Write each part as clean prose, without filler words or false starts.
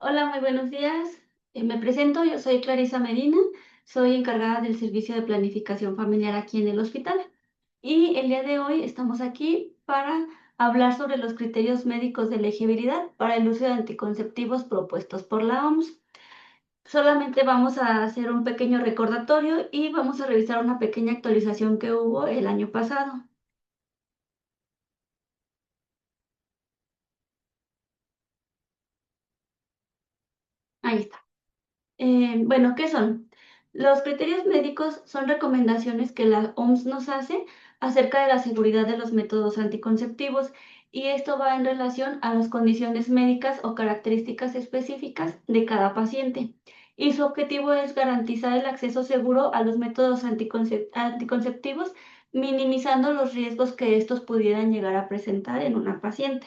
Hola, muy buenos días. Me presento, yo soy Clarisa Medina, soy encargada del servicio de planificación familiar aquí en el hospital. Y el día de hoy estamos aquí para hablar sobre los criterios médicos de elegibilidad para el uso de anticonceptivos propuestos por la OMS. Solamente vamos a hacer un pequeño recordatorio y vamos a revisar una pequeña actualización que hubo el año pasado. Ahí está. Bueno, ¿qué son? Los criterios médicos son recomendaciones que la OMS nos hace acerca de la seguridad de los métodos anticonceptivos y esto va en relación a las condiciones médicas o características específicas de cada paciente. Y su objetivo es garantizar el acceso seguro a los métodos anticonceptivos, minimizando los riesgos que estos pudieran llegar a presentar en una paciente.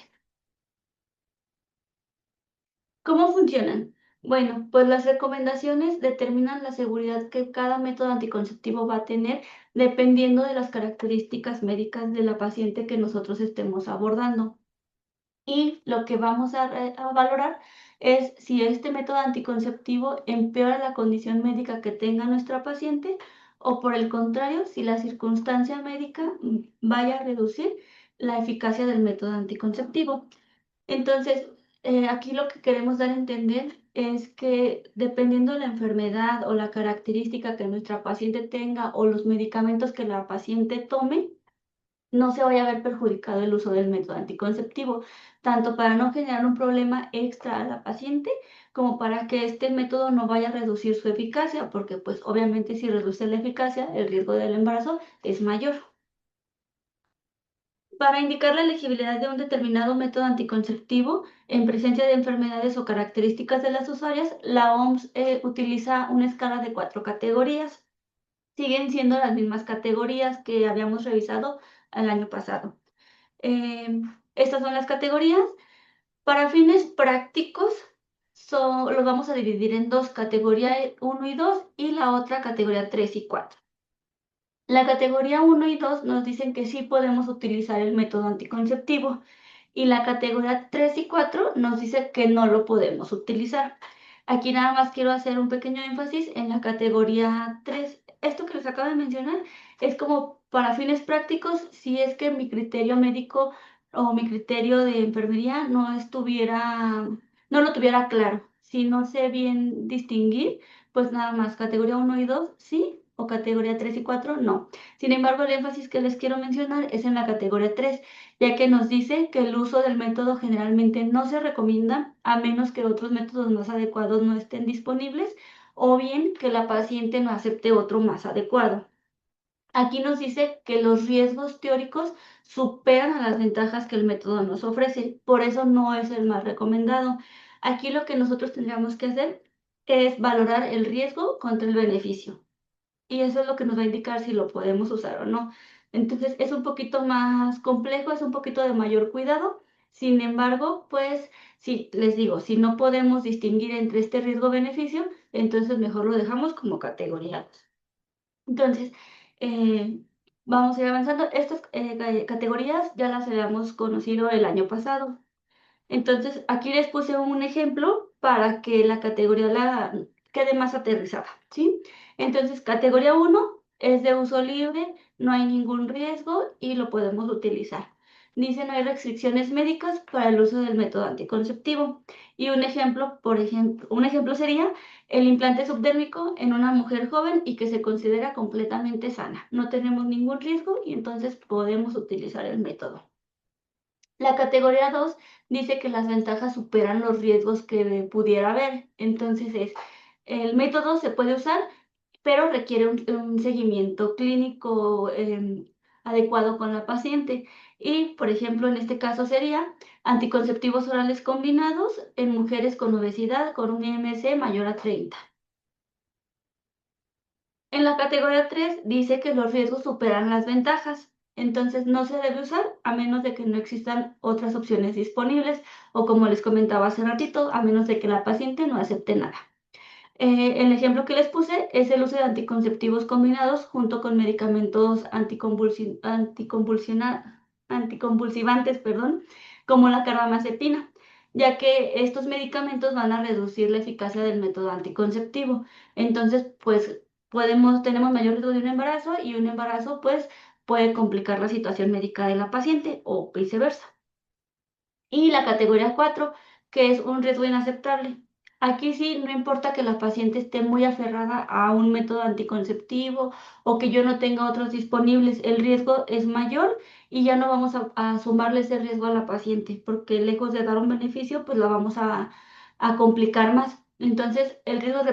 ¿Cómo funcionan? Bueno, pues las recomendaciones determinan la seguridad que cada método anticonceptivo va a tener dependiendo de las características médicas de la paciente que nosotros estemos abordando. Y lo que vamos a valorar es si este método anticonceptivo empeora la condición médica que tenga nuestra paciente o por el contrario, si la circunstancia médica vaya a reducir la eficacia del método anticonceptivo. Entonces, aquí lo que queremos dar a entender es que dependiendo de la enfermedad o la característica que nuestra paciente tenga o los medicamentos que la paciente tome, no se vaya a ver perjudicado el uso del método anticonceptivo, tanto para no generar un problema extra a la paciente, como para que este método no vaya a reducir su eficacia, porque pues obviamente si reduce la eficacia, el riesgo del embarazo es mayor. Para indicar la elegibilidad de un determinado método anticonceptivo en presencia de enfermedades o características de las usuarias, la OMS utiliza una escala de 4 categorías. Siguen siendo las mismas categorías que habíamos revisado el año pasado. Estas son las categorías. Para fines prácticos, los vamos a dividir en dos, categoría 1 y 2 y la otra categoría 3 y 4. La categoría 1 y 2 nos dicen que sí podemos utilizar el método anticonceptivo y la categoría 3 y 4 nos dice que no lo podemos utilizar. Aquí nada más quiero hacer un pequeño énfasis en la categoría 3. Esto que les acabo de mencionar es como para fines prácticos si es que mi criterio médico o mi criterio de enfermería no lo tuviera claro. Si no sé bien distinguir, pues nada más categoría 1 y 2 sí o categoría 3 y 4 no. Sin embargo, el énfasis que les quiero mencionar es en la categoría 3, ya que nos dice que el uso del método generalmente no se recomienda a menos que otros métodos más adecuados no estén disponibles o bien que la paciente no acepte otro más adecuado. Aquí nos dice que los riesgos teóricos superan a las ventajas que el método nos ofrece, por eso no es el más recomendado. Aquí lo que nosotros tendríamos que hacer es valorar el riesgo contra el beneficio y eso es lo que nos va a indicar si lo podemos usar o no. Entonces es un poquito más complejo, es un poquito de mayor cuidado. Sin embargo, pues si les digo, si no podemos distinguir entre este riesgo-beneficio, entonces mejor lo dejamos como categoría 2. Entonces, eh, vamos a ir avanzando. Estas categorías ya las habíamos conocido el año pasado. Entonces, aquí les puse un ejemplo para que la categoría la quede más aterrizada, ¿sí? Entonces, categoría 1 es de uso libre, no hay ningún riesgo y lo podemos utilizar. Dice no hay restricciones médicas para el uso del método anticonceptivo. Y un ejemplo sería el implante subdérmico en una mujer joven y que se considera completamente sana. No tenemos ningún riesgo y entonces podemos utilizar el método. La categoría 2 dice que las ventajas superan los riesgos que pudiera haber. Entonces el método se puede usar, pero requiere un seguimiento clínico adecuado con la paciente. Y, por ejemplo, en este caso sería anticonceptivos orales combinados en mujeres con obesidad con un IMC mayor a 30. En la categoría 3 dice que los riesgos superan las ventajas, entonces no se debe usar a menos de que no existan otras opciones disponibles o como les comentaba hace ratito, a menos de que la paciente no acepte nada. El ejemplo que les puse es el uso de anticonceptivos combinados junto con medicamentos anticonvulsivantes, perdón, como la carbamazepina. ya que estos medicamentos van a reducir la eficacia del método anticonceptivo. Entonces, pues tenemos mayor riesgo de un embarazo y un embarazo pues puede complicar la situación médica de la paciente o viceversa. Y la categoría 4, que es un riesgo inaceptable. Aquí sí, no importa que la paciente esté muy aferrada a un método anticonceptivo o que yo no tenga otros disponibles, el riesgo es mayor y ya no vamos a sumarle ese riesgo a la paciente, porque lejos de dar un beneficio, pues la vamos a complicar más. Entonces, el método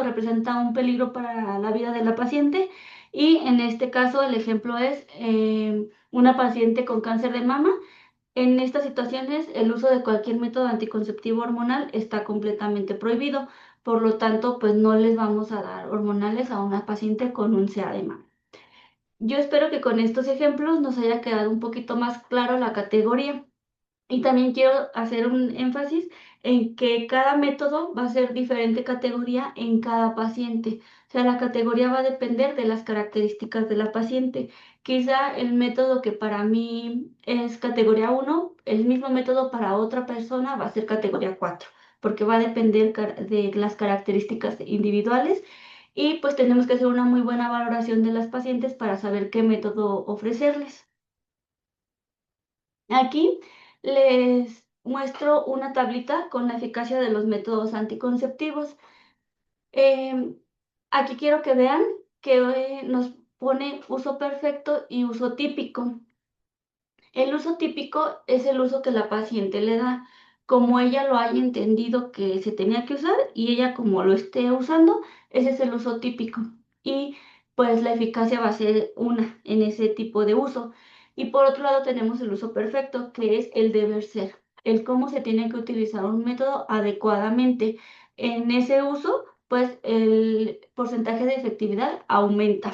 representa un peligro para la vida de la paciente y en este caso el ejemplo es una paciente con cáncer de mama. En estas situaciones, el uso de cualquier método anticonceptivo hormonal está completamente prohibido. Por lo tanto, pues no les vamos a dar hormonales a una paciente con un CA de mama. Yo espero que con estos ejemplos nos haya quedado un poquito más claro la categoría. Y también quiero hacer un énfasis en que cada método va a ser diferente categoría en cada paciente. O sea, la categoría va a depender de las características de la paciente. Quizá el método que para mí es categoría 1, el mismo método para otra persona va a ser categoría 4, porque va a depender de las características individuales y pues tenemos que hacer una muy buena valoración de las pacientes para saber qué método ofrecerles. Aquí les muestro una tablita con la eficacia de los métodos anticonceptivos. Em, Aquí quiero que vean que nos pone uso perfecto y uso típico. El uso típico es el uso que la paciente le da, como ella lo haya entendido que se tenía que usar y ella como lo esté usando, ese es el uso típico. Y pues la eficacia va a ser una en ese tipo de uso. Y por otro lado tenemos el uso perfecto, que es el deber ser, el cómo se tiene que utilizar un método adecuadamente. En ese uso, pues el porcentaje de efectividad aumenta.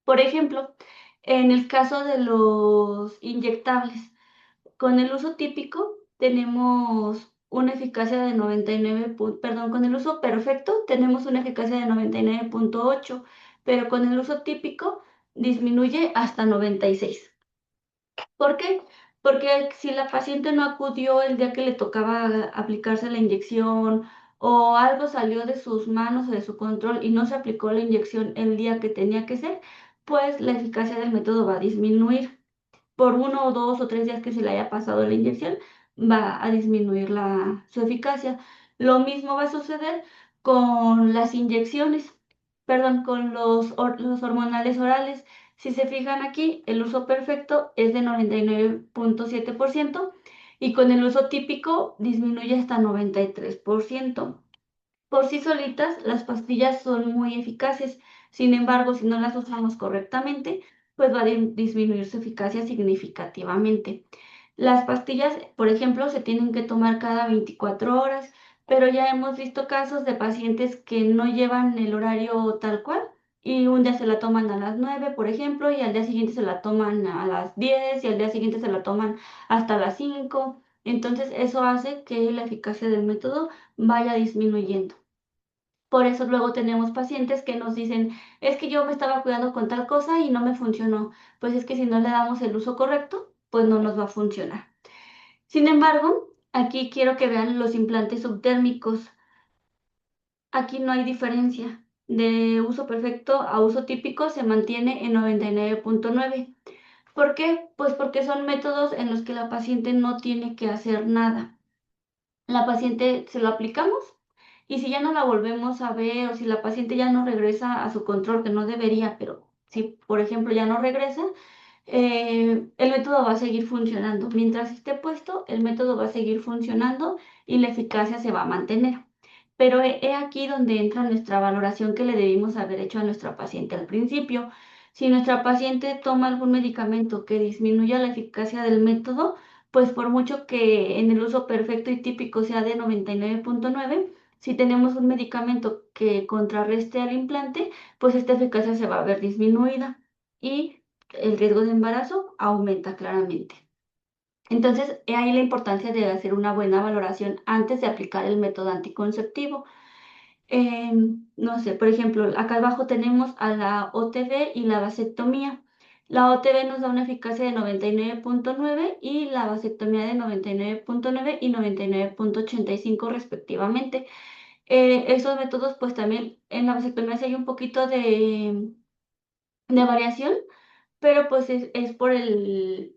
Por ejemplo, en el caso de los inyectables, con el uso típico tenemos una eficacia de 99, perdón, con el uso perfecto tenemos una eficacia de 99,8, pero con el uso típico disminuye hasta 96. ¿Por qué? Porque si la paciente no acudió el día que le tocaba aplicarse la inyección o algo salió de sus manos o de su control y no se aplicó la inyección el día que tenía que ser, pues la eficacia del método va a disminuir. Por 1 o 2 o 3 días que se le haya pasado la inyección, va a disminuir su eficacia. Lo mismo va a suceder con las inyecciones, perdón, con los hormonales orales. Si se fijan aquí, el uso perfecto es de 99,7% y con el uso típico disminuye hasta 93%. Por sí solitas, las pastillas son muy eficaces. Sin embargo, si no las usamos correctamente, pues va a disminuir su eficacia significativamente. Las pastillas, por ejemplo, se tienen que tomar cada 24 horas, pero ya hemos visto casos de pacientes que no llevan el horario tal cual y un día se la toman a las 9, por ejemplo, y al día siguiente se la toman a las 10 y al día siguiente se la toman hasta las 5. Entonces, eso hace que la eficacia del método vaya disminuyendo. Por eso luego tenemos pacientes que nos dicen, es que yo me estaba cuidando con tal cosa y no me funcionó. Pues es que si no le damos el uso correcto, pues no nos va a funcionar. Sin embargo, aquí quiero que vean los implantes subtérmicos. Aquí no hay diferencia. De uso perfecto a uso típico se mantiene en 99,9. ¿Por qué? Pues porque son métodos en los que la paciente no tiene que hacer nada. La paciente se lo aplicamos y si ya no la volvemos a ver o si la paciente ya no regresa a su control, que no debería, pero si por ejemplo ya no regresa, el método va a seguir funcionando. Mientras esté puesto, el método va a seguir funcionando y la eficacia se va a mantener. Pero he aquí donde entra nuestra valoración que le debimos haber hecho a nuestra paciente al principio. Si nuestra paciente toma algún medicamento que disminuya la eficacia del método, pues por mucho que en el uso perfecto y típico sea de 99,9, si tenemos un medicamento que contrarreste al implante, pues esta eficacia se va a ver disminuida y el riesgo de embarazo aumenta claramente. Entonces, he ahí la importancia de hacer una buena valoración antes de aplicar el método anticonceptivo. No sé, por ejemplo, acá abajo tenemos a la OTD y la vasectomía. La OTB nos da una eficacia de 99.9 y la vasectomía de 99.9 y 99.85 respectivamente. Esos métodos, pues también en la vasectomía sí hay un poquito de variación, pero pues es por el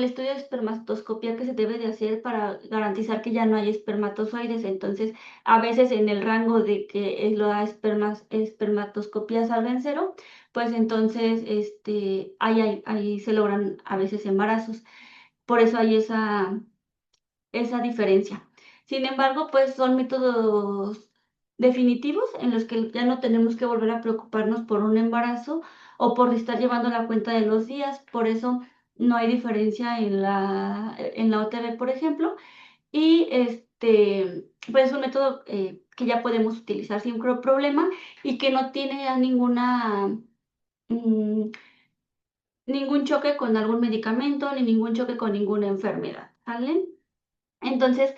estudio de espermatoscopía que se debe de hacer para garantizar que ya no hay espermatozoides. Entonces, a veces en el rango de que la espermatoscopía salga en cero, pues entonces ahí se logran a veces embarazos. Por eso hay esa diferencia. Sin embargo, pues son métodos definitivos en los que ya no tenemos que volver a preocuparnos por un embarazo o por estar llevando la cuenta de los días. Por eso no hay diferencia en la OTB, por ejemplo. Y pues es un método que ya podemos utilizar sin problema y que no tiene ya mm, ningún choque con algún medicamento ni ningún choque con ninguna enfermedad. ¿Vale? Entonces,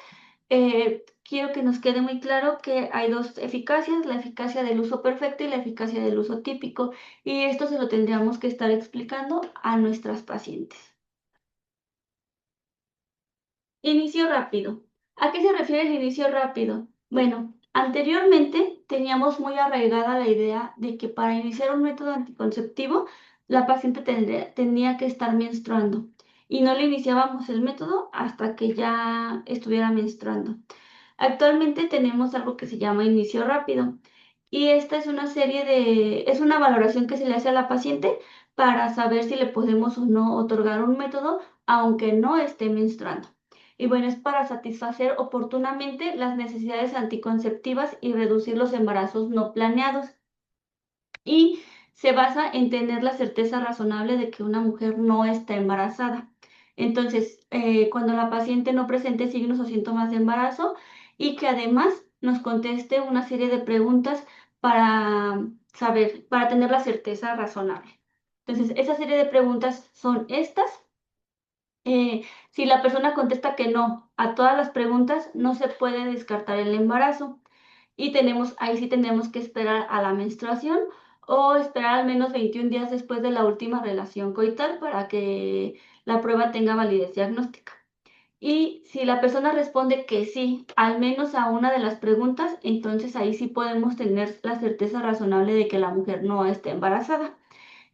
quiero que nos quede muy claro que hay dos eficacias, la eficacia del uso perfecto y la eficacia del uso típico, y esto se lo tendríamos que estar explicando a nuestras pacientes. Inicio rápido. ¿A qué se refiere el inicio rápido? Bueno, anteriormente teníamos muy arraigada la idea de que para iniciar un método anticonceptivo, la paciente tenía que estar menstruando y no le iniciábamos el método hasta que ya estuviera menstruando. Actualmente tenemos algo que se llama inicio rápido y esta es una valoración que se le hace a la paciente para saber si le podemos o no otorgar un método aunque no esté menstruando. Y bueno, es para satisfacer oportunamente las necesidades anticonceptivas y reducir los embarazos no planeados. Y se basa en tener la certeza razonable de que una mujer no está embarazada. Entonces, cuando la paciente no presente signos o síntomas de embarazo y que además nos conteste una serie de preguntas para saber, para tener la certeza razonable. Entonces, esa serie de preguntas son estas. Si la persona contesta que no a todas las preguntas, no se puede descartar el embarazo. Y ahí sí tenemos que esperar a la menstruación o esperar al menos 21 días después de la última relación coital para que la prueba tenga validez diagnóstica. Y si la persona responde que sí, al menos a una de las preguntas, entonces ahí sí podemos tener la certeza razonable de que la mujer no está embarazada.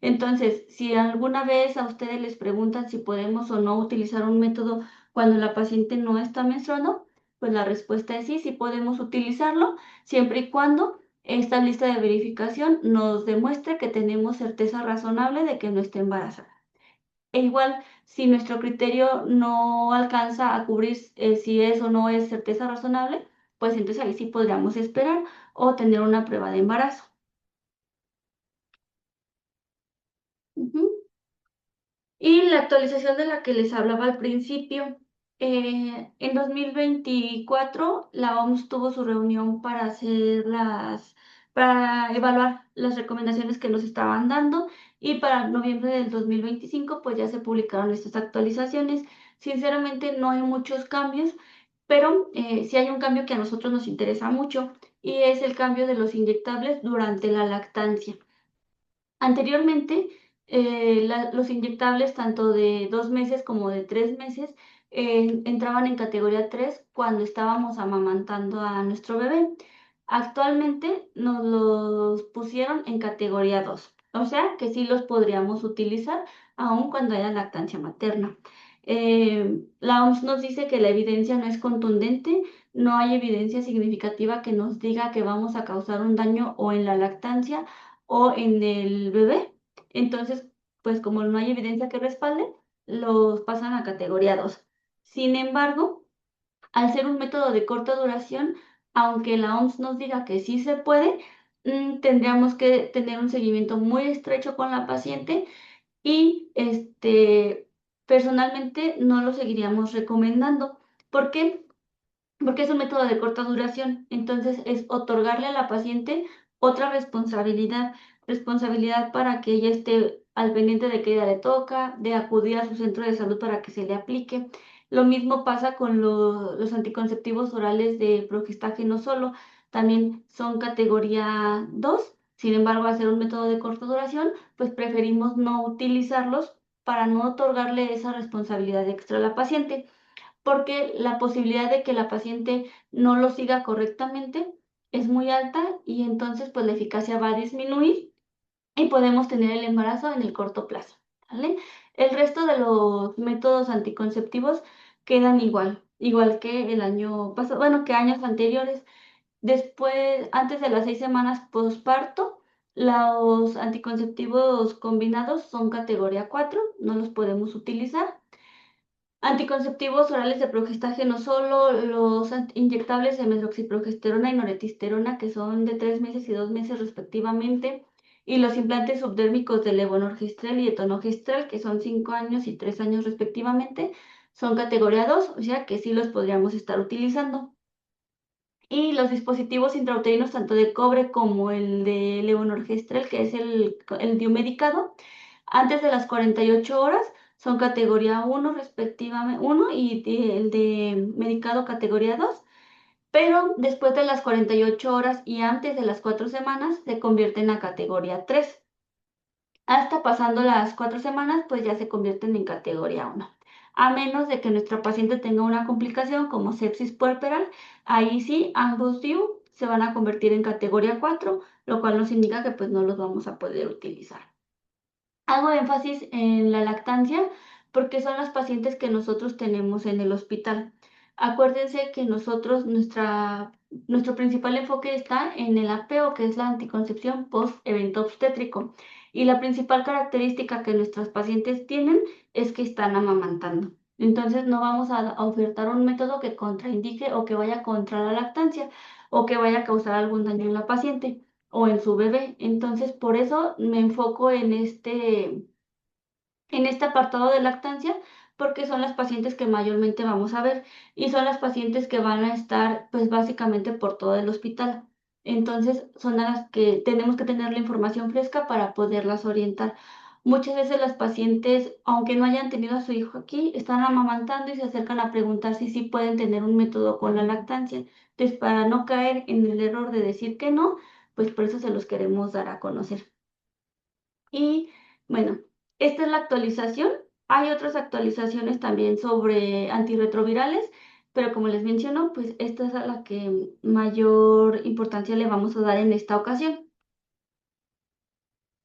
Entonces, si alguna vez a ustedes les preguntan si podemos o no utilizar un método cuando la paciente no está menstruando, pues la respuesta es sí, sí podemos utilizarlo, siempre y cuando esta lista de verificación nos demuestre que tenemos certeza razonable de que no esté embarazada. E igual, si nuestro criterio no alcanza a cubrir si es o no es certeza razonable, pues entonces ahí sí podríamos esperar o tener una prueba de embarazo. Ujú. Y la actualización de la que les hablaba al principio, en 2024 la OMS tuvo su reunión para evaluar las recomendaciones que nos estaban dando y para noviembre del 2025 pues ya se publicaron estas actualizaciones. Sinceramente no hay muchos cambios, pero sí hay un cambio que a nosotros nos interesa mucho y es el cambio de los inyectables durante la lactancia. Anteriormente, los inyectables tanto de 2 meses como de 3 meses entraban en categoría 3 cuando estábamos amamantando a nuestro bebé. Actualmente nos los pusieron en categoría 2, o sea que sí los podríamos utilizar aun cuando haya lactancia materna. La OMS nos dice que la evidencia no es contundente, no hay evidencia significativa que nos diga que vamos a causar un daño o en la lactancia o en el bebé. Entonces, pues como no hay evidencia que respalde, los pasan a categoría 2. Sin embargo, al ser un método de corta duración, aunque la OMS nos diga que sí se puede, tendríamos que tener un seguimiento muy estrecho con la paciente y personalmente no lo seguiríamos recomendando. ¿Por qué? Porque es un método de corta duración. Entonces es otorgarle a la paciente otra responsabilidad para que ella esté al pendiente de qué día le toca, de acudir a su centro de salud para que se le aplique. Lo mismo pasa con los anticonceptivos orales de progestágeno solo. También son categoría 2 Sin embargo, al ser un método de corta duración, pues preferimos no utilizarlos para no otorgarle esa responsabilidad extra a la paciente, porque la posibilidad de que la paciente no lo siga correctamente es muy alta y entonces pues la eficacia va a disminuir y podemos tener el embarazo en el corto plazo, ¿vale? El resto de los métodos anticonceptivos quedan igual que el año pasado, bueno, que años anteriores. Después, antes de las 6 semanas posparto, los anticonceptivos combinados son categoría 4, no los podemos utilizar. Anticonceptivos orales de progestágeno solo, los inyectables de mesoxiprogesterona y noretisterona, que son de 3 meses y 2 meses respectivamente, y los implantes subdérmicos de levonorgestrel y etonogestrel, que son 5 años y 3 años respectivamente, son categoría 2, o sea que sí los podríamos estar utilizando. Y los dispositivos intrauterinos, tanto de cobre como el de levonorgestrel, que es el diumedicado, antes de las 48 horas son categoría 1 respectivamente, 1 y el de medicado categoría 2, pero después de las 48 horas y antes de las 4 semanas se convierten a categoría 3. Hasta pasando las 4 semanas, pues ya se convierten en categoría 1. A menos de que nuestra paciente tenga una complicación como sepsis puerperal, ahí sí ambos DIU se van a convertir en categoría 4, lo cual nos indica que pues no los vamos a poder utilizar. Hago énfasis en la lactancia porque son las pacientes que nosotros tenemos en el hospital. Acuérdense que nuestro principal enfoque está en el apeo, que es la anticoncepción post-evento obstétrico. Y la principal característica que nuestras pacientes tienen es que están amamantando. Entonces no vamos a ofertar un método que contraindique o que vaya contra la lactancia o que vaya a causar algún daño en la paciente o en su bebé. Entonces, por eso me enfoco en este apartado de lactancia, porque son las pacientes que mayormente vamos a ver y son las pacientes que van a estar, pues básicamente por todo el hospital. Entonces, son a las que tenemos que tener la información fresca para poderlas orientar. Muchas veces las pacientes, aunque no hayan tenido a su hijo aquí, están amamantando y se acercan a preguntar si sí pueden tener un método con la lactancia. Entonces, para no caer en el error de decir que no, pues por eso se los queremos dar a conocer. Y bueno, esta es la actualización. Hay otras actualizaciones también sobre antirretrovirales, pero como les menciono, pues esta es a la que mayor importancia le vamos a dar en esta ocasión.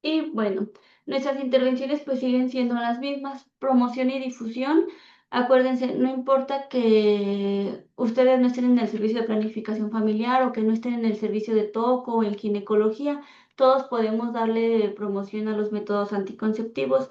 Y bueno, nuestras intervenciones pues siguen siendo las mismas, promoción y difusión. Acuérdense, no importa que ustedes no estén en el servicio de planificación familiar o que no estén en el servicio de toco o en ginecología, todos podemos darle promoción a los métodos anticonceptivos.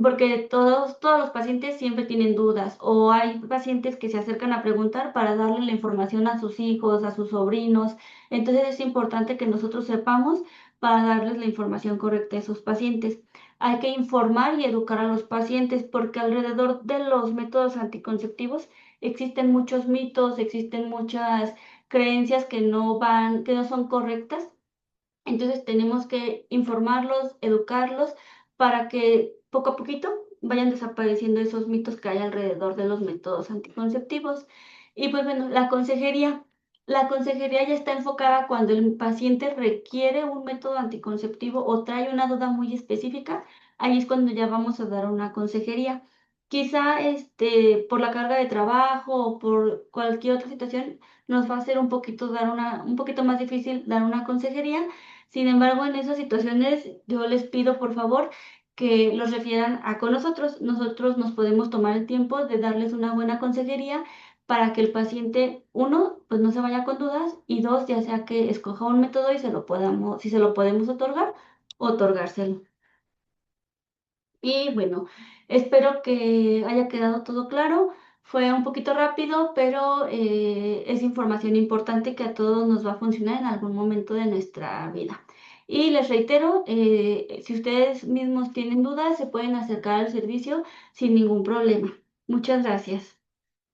Porque todos los pacientes siempre tienen dudas o hay pacientes que se acercan a preguntar para darle la información a sus hijos, a sus sobrinos. Entonces es importante que nosotros sepamos para darles la información correcta a esos pacientes. Hay que informar y educar a los pacientes porque alrededor de los métodos anticonceptivos existen muchos mitos, existen muchas creencias que no son correctas. Entonces tenemos que informarlos, educarlos para que poco a poquito vayan desapareciendo esos mitos que hay alrededor de los métodos anticonceptivos. Y pues bueno, la consejería. La consejería ya está enfocada cuando el paciente requiere un método anticonceptivo o trae una duda muy específica. Ahí es cuando ya vamos a dar una consejería. Quizá por la carga de trabajo o por cualquier otra situación nos va a ser un poquito más difícil dar una consejería. Sin embargo, en esas situaciones yo les pido por favor que los refieran a con nosotros. Nosotros nos podemos tomar el tiempo de darles una buena consejería para que el paciente, uno, pues no se vaya con dudas y dos, ya sea que escoja un método y si se lo podemos otorgar, otorgárselo. Y bueno, espero que haya quedado todo claro. Fue un poquito rápido, pero es información importante que a todos nos va a funcionar en algún momento de nuestra vida. Y les reitero, si ustedes mismos tienen dudas, se pueden acercar al servicio sin ningún problema. Muchas gracias.